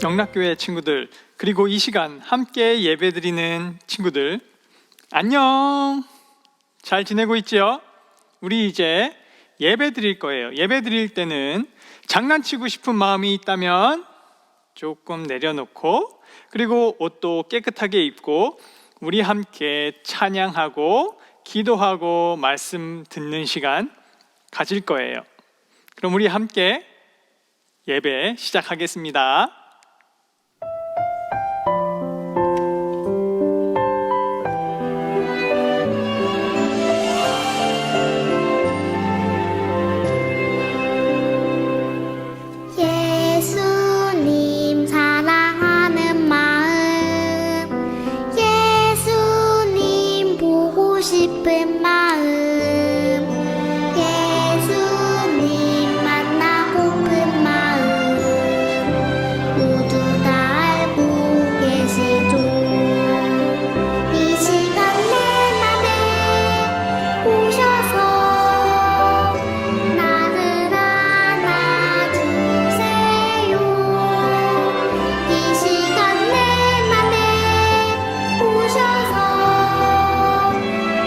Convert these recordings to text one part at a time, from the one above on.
영락교회 친구들, 그리고 이 시간 함께 예배드리는 친구들, 안녕! 잘 지내고 있지요? 우리 이제 예배드릴 거예요. 예배드릴 때는 장난치고 싶은 마음이 있다면 조금 내려놓고, 그리고 옷도 깨끗하게 입고 우리 함께 찬양하고 기도하고 말씀 듣는 시간 가질 거예요. 그럼 우리 함께 예배 시작하겠습니다. 예수님 사랑하는 마음, 예수님 보고 싶은 마음, 예수님 만나고픈 마음, 모두 다 알고 계시죠. 이 시간 내 맘에 오셔서 나를 안아주세요. 이 시간 내 맘에 오셔서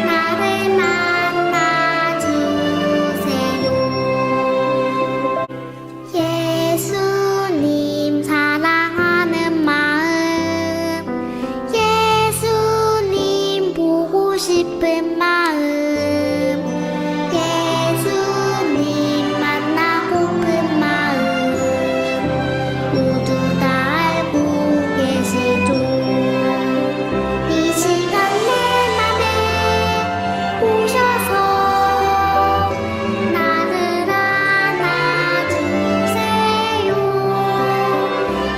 나를 만나주세요. 예수님 사랑하는 마음, 예수님 보고 싶은 마음, 예수님 만나고픈 마음, 모두 다 알고 계시죠. 이 시간 내 맘에 오셔서 나를 안아주세요.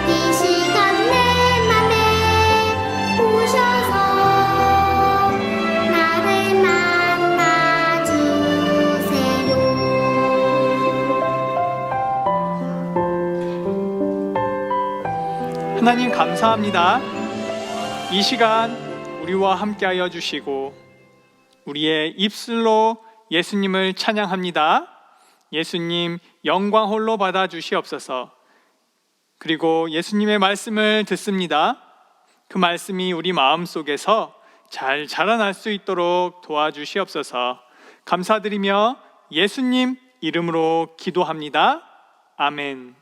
이 시간 내 맘에 오셔서 나를 만나주세요. 하나님 감사합니다. 이 시간 우리와 함께하여 주시고 우리의 입술로 예수님을 찬양합니다. 예수님 영광 홀로 받아 주시옵소서. 그리고 예수님의 말씀을 듣습니다. 그 말씀이 우리 마음속에서 잘 자라날 수 있도록 도와주시옵소서. 감사드리며 예수님 이름으로 기도합니다. 아멘.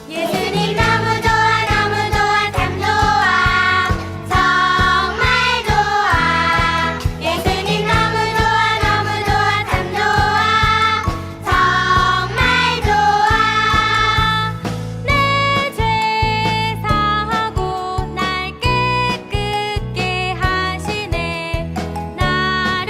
예수님 너무 좋아 너무 좋아 참 좋아 정말 좋아. 예수님 너무 좋아 너무 좋아 참 좋아 정말 좋아. 내 죄 사하고 날 깨끗게 하시네. 나를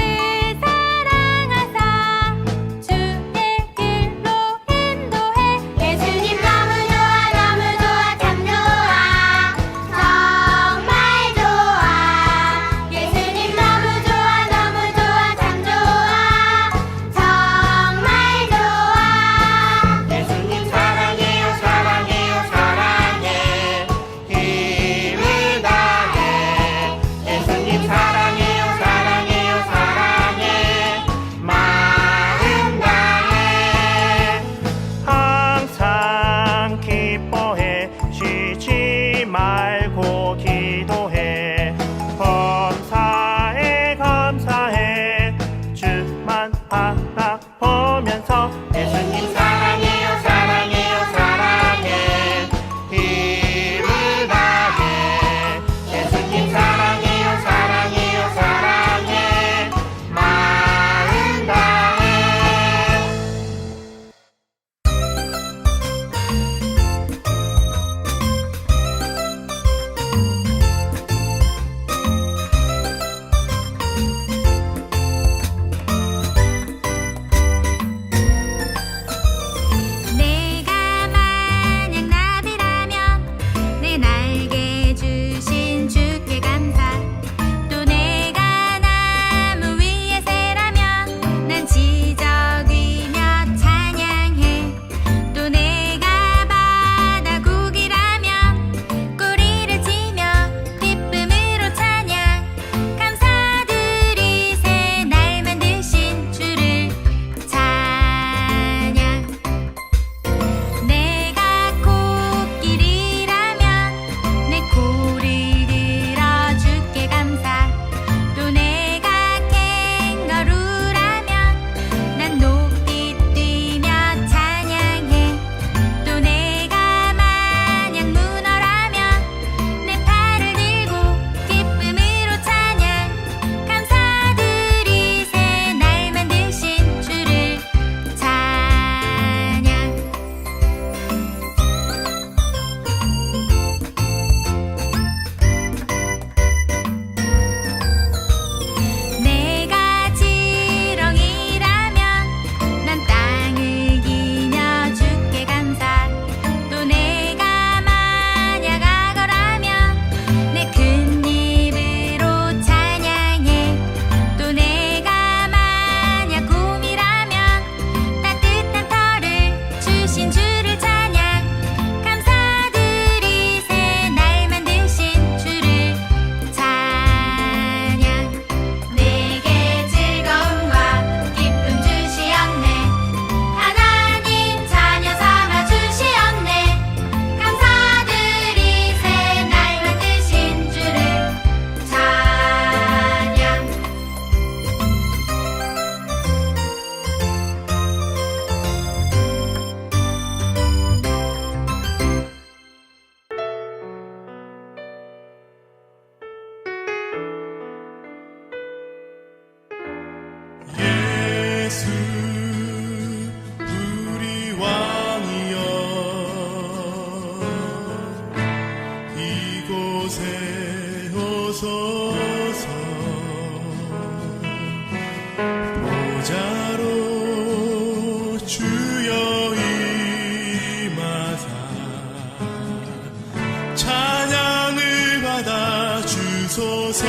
주소서.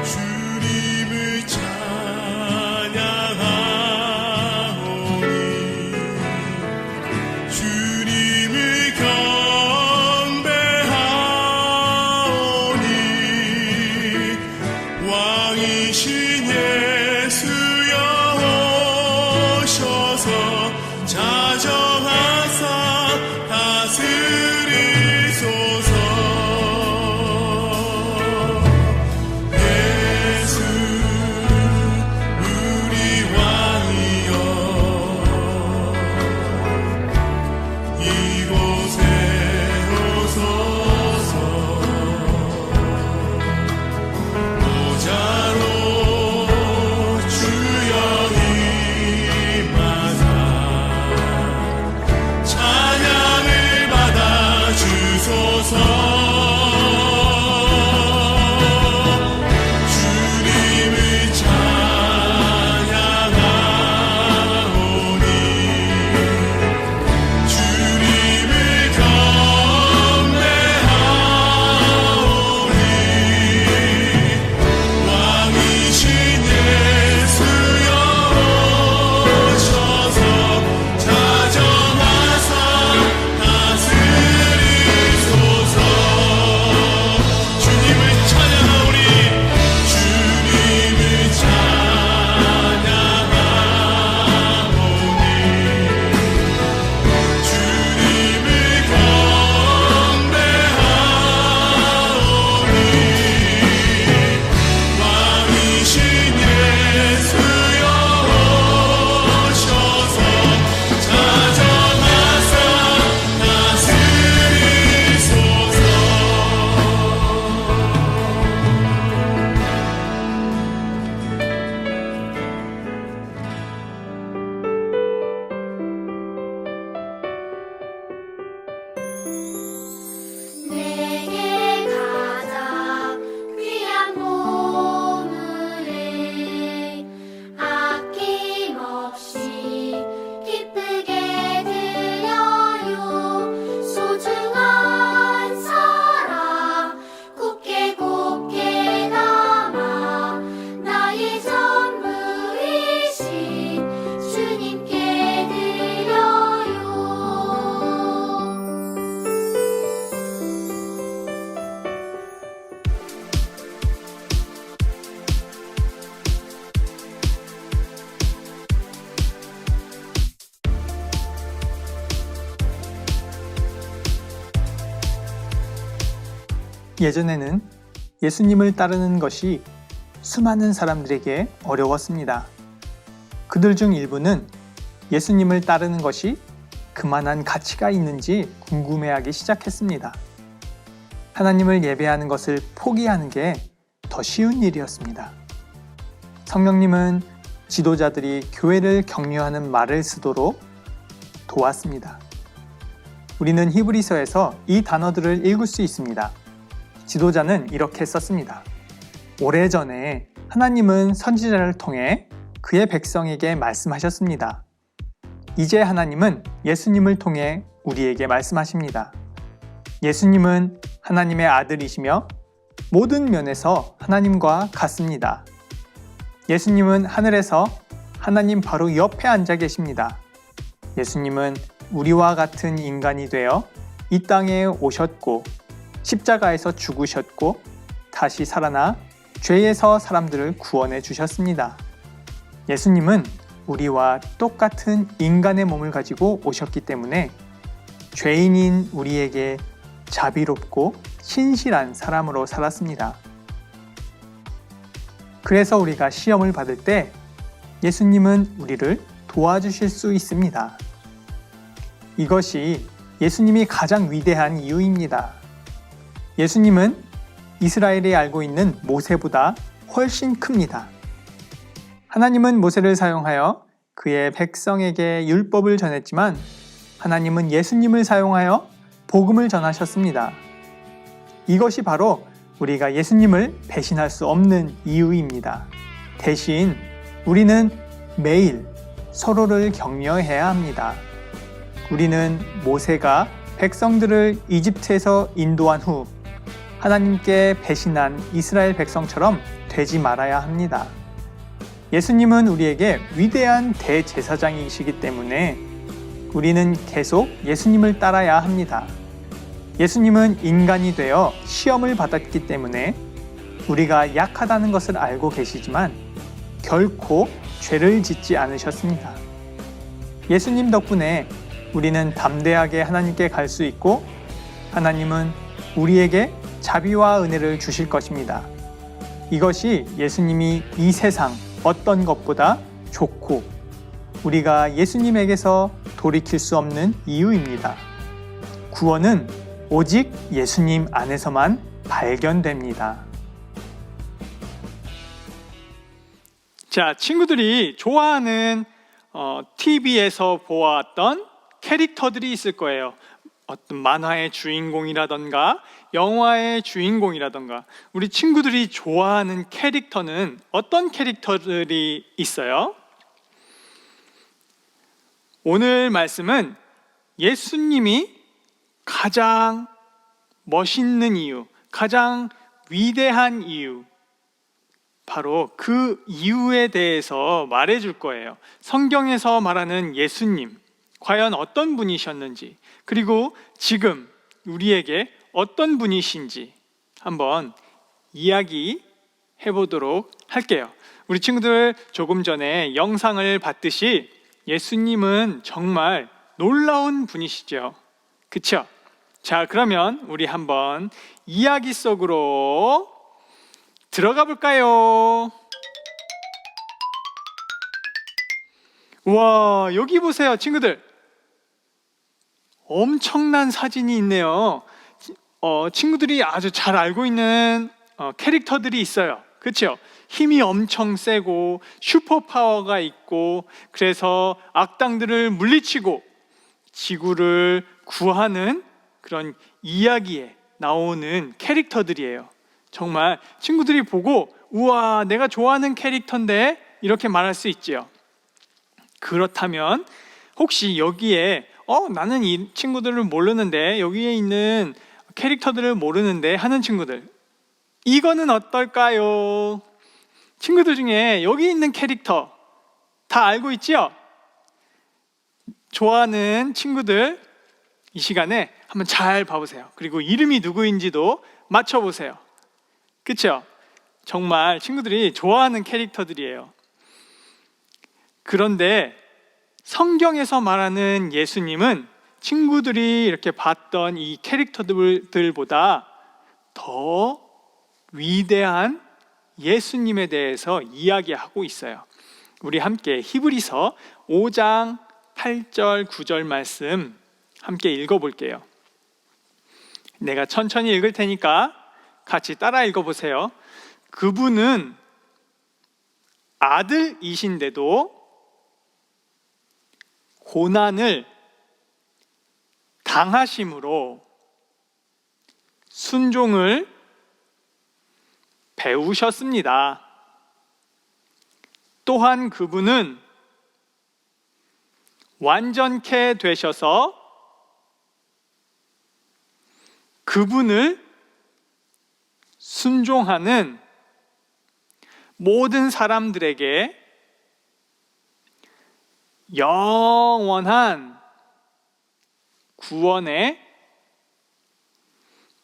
주님을 찬양하오니 주님을 경배하오니 왕이신 예수여 오셔서 자정하사 다스리소서. 예수 우리 왕이여 이곳에 오소서. 보좌로 주여 임하사 찬양을 받아 주소서. 주님을 찬양하오니 주님을 경배하오니 왕이신 예수여 오셔서 자정하사 다스리소서. 주님을 찬양하오니 주님을 찬양하오니 주님을 경배하오니 왕이신 예수여 오셔서 자정하사 다스리소서. 내게 가장 귀한 보물을 아낌없이 기쁘게 드려요. 소중한 사랑 곱게 곱게 담아 나의 전부이신 주님께 드려요. 예전에는 예수님을 따르는 것이 수많은 사람들에게 어려웠습니다. 그들 중 일부는 예수님을 따르는 것이 그만한 가치가 있는지 궁금해하기 시작했습니다. 하나님을 예배하는 것을 포기하는 게 더 쉬운 일이었습니다. 성령님은 지도자들이 교회를 격려하는 말을 쓰도록 도왔습니다. 우리는 히브리서에서 이 단어들을 읽을 수 있습니다. 지도자는 이렇게 썼습니다. 오래전에 하나님은 선지자를 통해 그의 백성에게 말씀하셨습니다. 이제 하나님은 예수님을 통해 우리에게 말씀하십니다. 예수님은 하나님의 아들이시며 모든 면에서 하나님과 같습니다. 예수님은 하늘에서 하나님 바로 옆에 앉아 계십니다. 예수님은 우리와 같은 인간이 되어 이 땅에 오셨고 십자가에서 죽으셨고 다시 살아나 죄에서 사람들을 구원해 주셨습니다. 예수님은 우리와 똑같은 인간의 몸을 가지고 오셨기 때문에 죄인인 우리에게 자비롭고 신실한 사람으로 살았습니다. 그래서 우리가 시험을 받을 때 예수님은 우리를 도와주실 수 있습니다. 이것이 예수님이 가장 위대한 이유입니다. 예수님은 이스라엘이 알고 있는 모세보다 훨씬 큽니다. 하나님은 모세를 사용하여 그의 백성에게 율법을 전했지만 하나님은 예수님을 사용하여 복음을 전하셨습니다. 이것이 바로 우리가 예수님을 배신할 수 없는 이유입니다. 대신 우리는 매일 서로를 격려해야 합니다. 우리는 모세가 백성들을 이집트에서 인도한 후 하나님께 배신한 이스라엘 백성처럼 되지 말아야 합니다. 예수님은 우리에게 위대한 대제사장이시기 때문에 우리는 계속 예수님을 따라야 합니다. 예수님은 인간이 되어 시험을 받았기 때문에 우리가 약하다는 것을 알고 계시지만 결코 죄를 짓지 않으셨습니다. 예수님 덕분에 우리는 담대하게 하나님께 갈 수 있고 하나님은 우리에게 자비와 은혜를 주실 것입니다. 이것이 예수님이 이 세상 어떤 것보다 좋고 우리가 예수님에게서 돌이킬 수 없는 이유입니다. 구원은 오직 예수님 안에서만 발견됩니다. 자, 친구들이 좋아하는 TV에서 보았던 캐릭터들이 있을 거예요. 어떤 만화의 주인공이라던가 영화의 주인공이라던가 우리 친구들이 좋아하는 캐릭터는 어떤 캐릭터들이 있어요? 오늘 말씀은 예수님이 가장 멋있는 이유, 가장 위대한 이유, 바로 그 이유에 대해서 말해줄 거예요. 성경에서 말하는 예수님, 과연 어떤 분이셨는지, 그리고 지금 우리에게 어떤 분이신지 한번 이야기해 보도록 할게요. 우리 친구들 조금 전에 영상을 봤듯이 예수님은 정말 놀라운 분이시죠. 그쵸? 자, 그러면 우리 한번 이야기 속으로 들어가 볼까요? 와, 여기 보세요, 친구들. 엄청난 사진이 있네요. 친구들이 아주 잘 알고 있는 캐릭터들이 있어요. 그렇죠? 힘이 엄청 세고 슈퍼파워가 있고 그래서 악당들을 물리치고 지구를 구하는 그런 이야기에 나오는 캐릭터들이에요. 정말 친구들이 보고 우와, 내가 좋아하는 캐릭터인데 이렇게 말할 수 있지요. 그렇다면 혹시 여기에 나는 이 친구들을 모르는데 여기에 있는 캐릭터들을 모르는데 하는 친구들, 이거는 어떨까요? 친구들 중에 여기 있는 캐릭터 다 알고 있지요? 좋아하는 친구들 이 시간에 한번 잘 봐보세요. 그리고 이름이 누구인지도 맞춰보세요. 그렇죠? 정말 친구들이 좋아하는 캐릭터들이에요. 그런데 성경에서 말하는 예수님은 친구들이 이렇게 봤던 이 캐릭터들보다 더 위대한 예수님에 대해서 이야기하고 있어요. 우리 함께 히브리서 5장 8절 9절 말씀 함께 읽어볼게요. 내가 천천히 읽을 테니까 같이 따라 읽어보세요. 그분은 아들이신데도 고난을 당하심으로 순종을 배우셨습니다. 또한 그분은 완전케 되셔서 그분을 순종하는 모든 사람들에게 영원한 구원의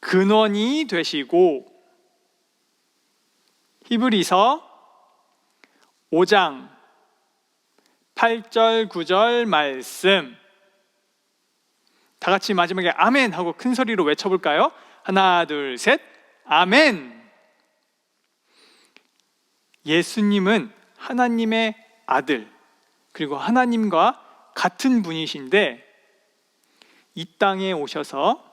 근원이 되시고, 히브리서 5장 8절 9절 말씀 다 같이 마지막에 아멘 하고 큰 소리로 외쳐볼까요? 하나 둘 셋, 아멘. 예수님은 하나님의 아들, 그리고 하나님과 같은 분이신데 이 땅에 오셔서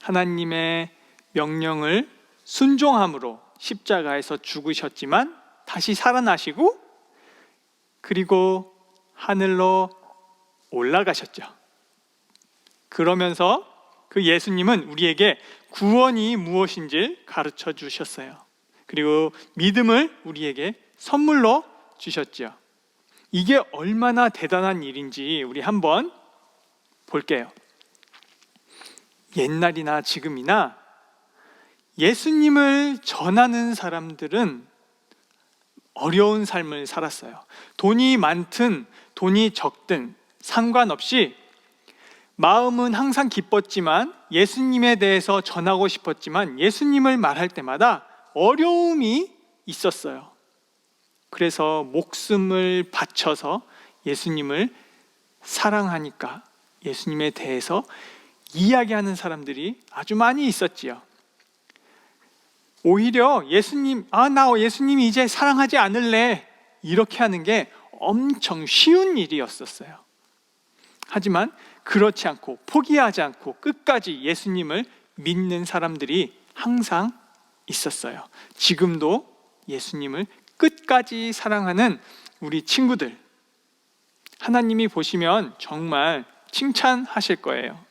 하나님의 명령을 순종함으로 십자가에서 죽으셨지만 다시 살아나시고 그리고 하늘로 올라가셨죠. 그러면서 그 예수님은 우리에게 구원이 무엇인지 가르쳐 주셨어요. 그리고 믿음을 우리에게 선물로 주셨죠. 이게 얼마나 대단한 일인지 우리 한번 볼게요. 옛날이나 지금이나 예수님을 전하는 사람들은 어려운 삶을 살았어요. 돈이 많든 돈이 적든 상관없이 마음은 항상 기뻤지만, 예수님에 대해서 전하고 싶었지만 예수님을 말할 때마다 어려움이 있었어요. 그래서 목숨을 바쳐서 예수님을 사랑하니까 예수님에 대해서 이야기하는 사람들이 아주 많이 있었지요. 오히려 나 예수님이 이제 사랑하지 않을래, 이렇게 하는 게 엄청 쉬운 일이었었어요. 하지만 그렇지 않고 포기하지 않고 끝까지 예수님을 믿는 사람들이 항상 있었어요. 지금도 예수님을 끝까지 사랑하는 우리 친구들, 하나님이 보시면 정말 칭찬하실 거예요.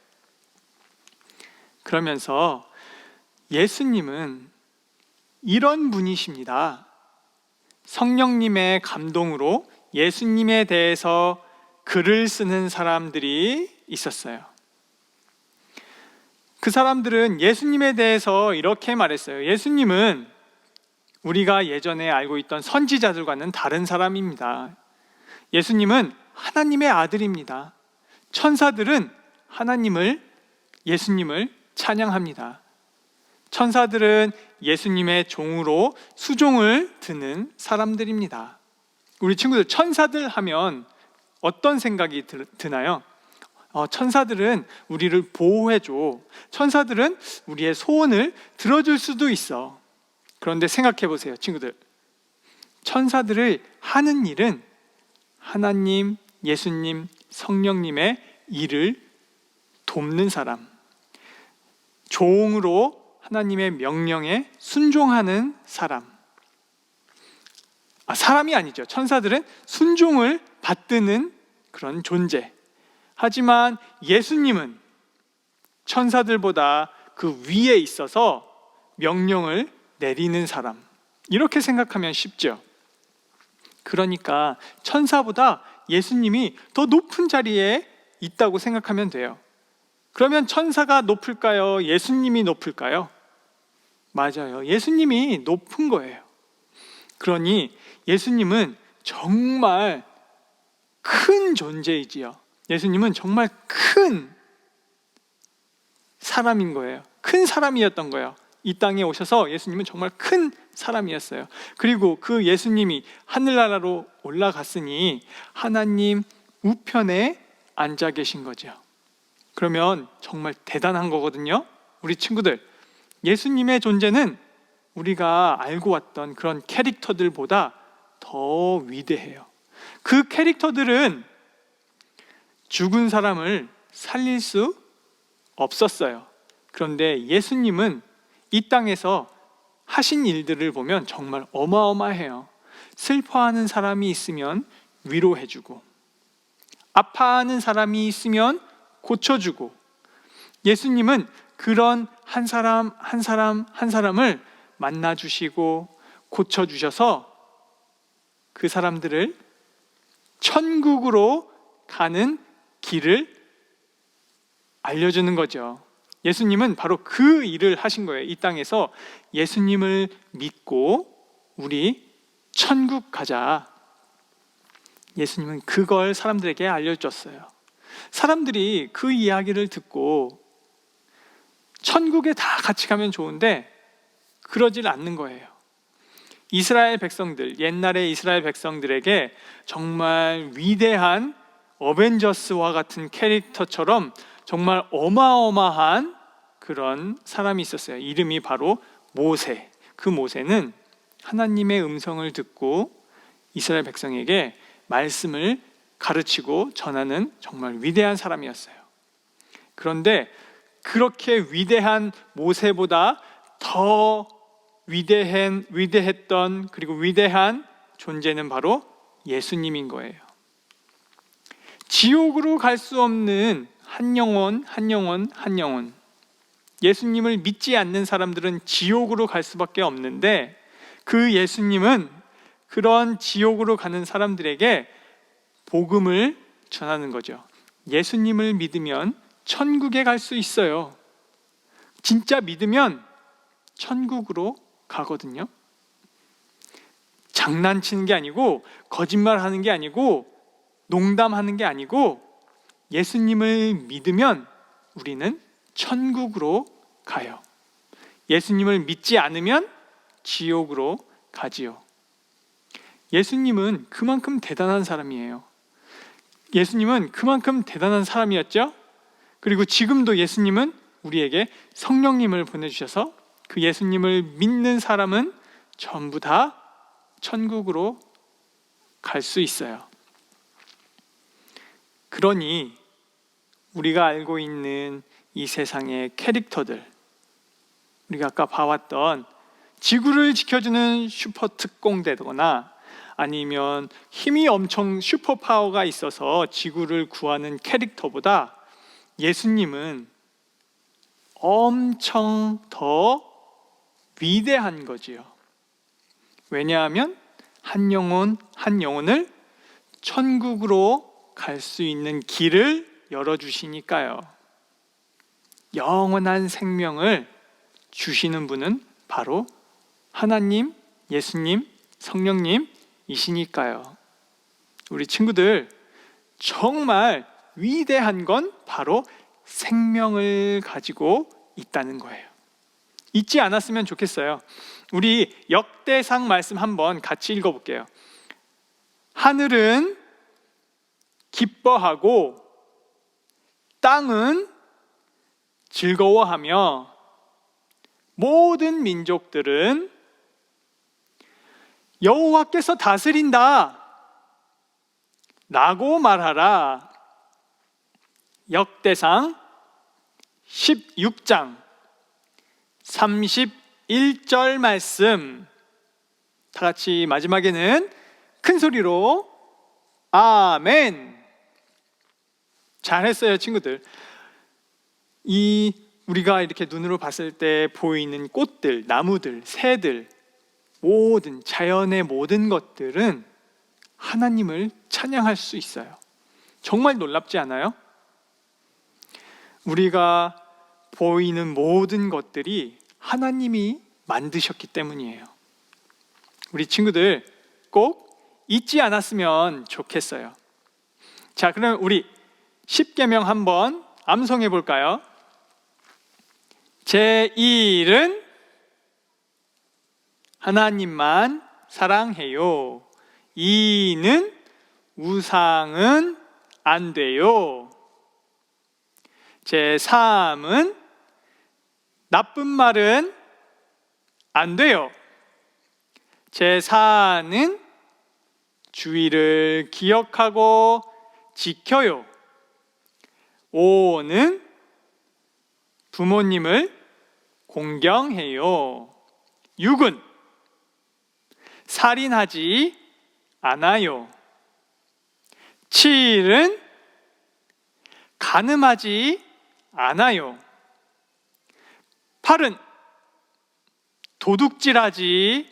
그러면서 예수님은 이런 분이십니다. 성령님의 감동으로 예수님에 대해서 글을 쓰는 사람들이 있었어요. 그 사람들은 예수님에 대해서 이렇게 말했어요. 예수님은 우리가 예전에 알고 있던 선지자들과는 다른 사람입니다. 예수님은 하나님의 아들입니다. 천사들은 예수님을 찬양합니다. 천사들은 예수님의 종으로 수종을 드는 사람들입니다. 우리 친구들, 천사들 하면 어떤 생각이 드나요? 천사들은 우리를 보호해줘. 천사들은 우리의 소원을 들어줄 수도 있어. 그런데 생각해 보세요, 친구들. 천사들을 하는 일은 하나님, 예수님, 성령님의 일을 돕는 사람, 종으로 하나님의 명령에 순종하는 사람. 사람이 아니죠. 천사들은 순종을 받드는 그런 존재. 하지만 예수님은 천사들보다 그 위에 있어서 명령을 내리는 사람. 이렇게 생각하면 쉽죠. 그러니까 천사보다 예수님이 더 높은 자리에 있다고 생각하면 돼요. 그러면 천사가 높을까요? 예수님이 높을까요? 맞아요. 예수님이 높은 거예요. 그러니 예수님은 정말 큰 존재이지요. 예수님은 정말 큰 사람인 거예요. 큰 사람이었던 거예요. 이 땅에 오셔서 예수님은 정말 큰 사람이었어요. 그리고 그 예수님이 하늘나라로 올라갔으니 하나님 우편에 앉아 계신 거죠. 그러면 정말 대단한 거거든요. 우리 친구들, 예수님의 존재는 우리가 알고 왔던 그런 캐릭터들보다 더 위대해요. 그 캐릭터들은 죽은 사람을 살릴 수 없었어요. 그런데 예수님은 이 땅에서 하신 일들을 보면 정말 어마어마해요. 슬퍼하는 사람이 있으면 위로해주고, 아파하는 사람이 있으면 고쳐주고, 예수님은 그런 한 사람을 만나주시고 고쳐주셔서 그 사람들을 천국으로 가는 길을 알려주는 거죠. 예수님은 바로 그 일을 하신 거예요. 이 땅에서 예수님을 믿고 우리 천국 가자. 예수님은 그걸 사람들에게 알려줬어요. 사람들이 그 이야기를 듣고 천국에 다 같이 가면 좋은데 그러질 않는 거예요. 이스라엘 백성들, 옛날의 이스라엘 백성들에게 정말 위대한 어벤져스와 같은 캐릭터처럼 정말 어마어마한 그런 사람이 있었어요. 이름이 바로 모세. 그 모세는 하나님의 음성을 듣고 이스라엘 백성에게 말씀을 가르치고 전하는 정말 위대한 사람이었어요. 그런데 그렇게 위대한 모세보다 더 위대했던 그리고 위대한 존재는 바로 예수님인 거예요. 지옥으로 갈 수 없는 한 영혼. 예수님을 믿지 않는 사람들은 지옥으로 갈 수밖에 없는데, 그 예수님은 그런 지옥으로 가는 사람들에게 복음을 전하는 거죠. 예수님을 믿으면 천국에 갈 수 있어요. 진짜 믿으면 천국으로 가거든요. 장난치는 게 아니고, 거짓말하는 게 아니고, 농담하는 게 아니고, 예수님을 믿으면 우리는 천국으로 가요. 예수님을 믿지 않으면 지옥으로 가지요. 예수님은 그만큼 대단한 사람이에요. 예수님은 그만큼 대단한 사람이었죠. 그리고 지금도 예수님은 우리에게 성령님을 보내주셔서 그 예수님을 믿는 사람은 전부 다 천국으로 갈 수 있어요. 그러니 우리가 알고 있는 이 세상의 캐릭터들, 우리가 아까 봐왔던 지구를 지켜주는 슈퍼 특공대거나 아니면 힘이 엄청 슈퍼 파워가 있어서 지구를 구하는 캐릭터보다 예수님은 엄청 더 위대한 거지요. 왜냐하면 한 영혼을 천국으로 갈 수 있는 길을 열어주시니까요. 영원한 생명을 주시는 분은 바로 하나님, 예수님, 성령님이시니까요. 우리 친구들, 정말 위대한 건 바로 생명을 가지고 있다는 거예요. 잊지 않았으면 좋겠어요. 우리 역대상 말씀 한번 같이 읽어볼게요. 하늘은 기뻐하고 땅은 즐거워하며 모든 민족들은 여호와께서 다스린다 라고 말하라. 역대상 16장 31절 말씀, 다 같이 마지막에는 큰 소리로 아멘. 잘했어요, 친구들. 우리가 이렇게 눈으로 봤을 때 보이는 꽃들, 나무들, 새들, 모든 자연의 모든 것들은 하나님을 찬양할 수 있어요. 정말 놀랍지 않아요? 우리가 보이는 모든 것들이 하나님이 만드셨기 때문이에요. 우리 친구들 꼭 잊지 않았으면 좋겠어요. 자, 그럼 우리 10계명 한번 암송해 볼까요? 제1은 하나님만 사랑해요. 2는 우상은 안 돼요. 제3은 나쁜 말은 안 돼요. 제4는 주의를 기억하고 지켜요. 5는 부모님을 공경해요. 6은 살인하지 않아요. 7은 간음하지 않아요. 8은 도둑질하지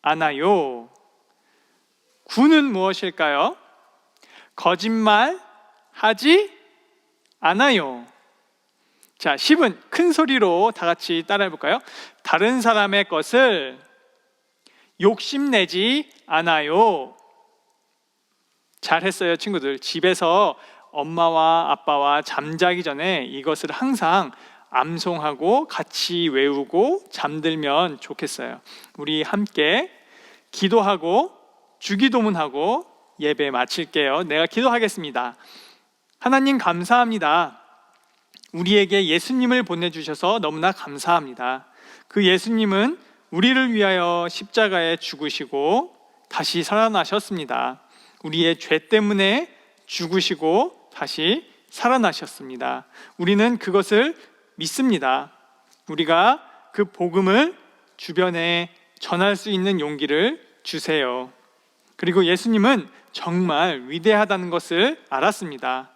않아요. 9는 무엇일까요? 거짓말하지 않아요. 자, 10은 큰 소리로 다 같이 따라해 볼까요? 다른 사람의 것을 욕심내지 않아요. 잘했어요, 친구들. 집에서 엄마와 아빠와 잠자기 전에 이것을 항상 암송하고 같이 외우고 잠들면 좋겠어요. 우리 함께 기도하고 주기도문하고 예배 마칠게요. 내가 기도하겠습니다. 하나님 감사합니다. 우리에게 예수님을 보내주셔서 너무나 감사합니다. 그 예수님은 우리를 위하여 십자가에 죽으시고 다시 살아나셨습니다. 우리의 죄 때문에 죽으시고 다시 살아나셨습니다. 우리는 그것을 믿습니다. 우리가 그 복음을 주변에 전할 수 있는 용기를 주세요. 그리고 예수님은 정말 위대하다는 것을 알았습니다.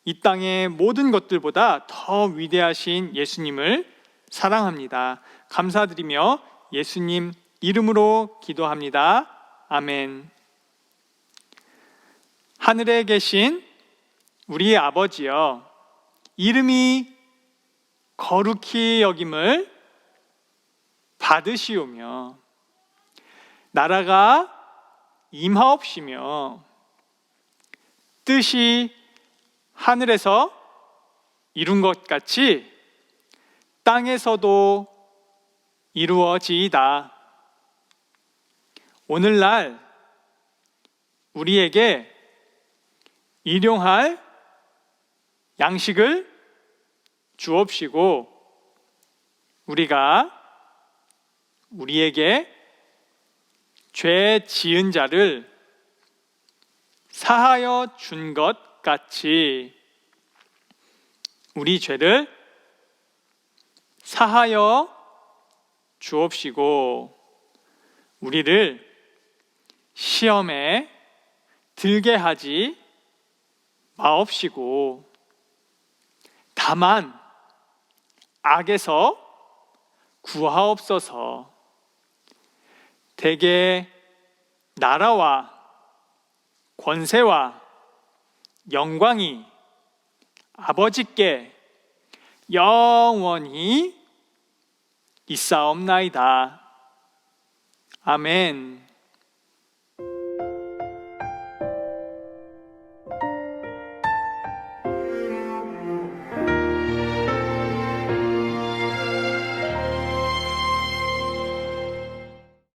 이 땅의 모든 것들보다 더 위대하신 예수님을 사랑합니다. 감사드리며 예수님 이름으로 기도합니다. 아멘. 하늘에 계신 우리 아버지여, 이름이 거룩히 여김을 받으시오며 나라가 임하옵시며 뜻이 하늘에서 이룬 것 같이 땅에서도 이루어지이다. 오늘날 우리에게 일용할 양식을 주옵시고 우리가 우리에게 죄 지은 자를 사하여 준 것 같이 우리 죄를 사하여 주옵시고 우리를 시험에 들게 하지 마옵시고 다만 악에서 구하옵소서. 대개 나라와 권세와 영광이 아버지께 영원히 있사옵나이다. 아멘.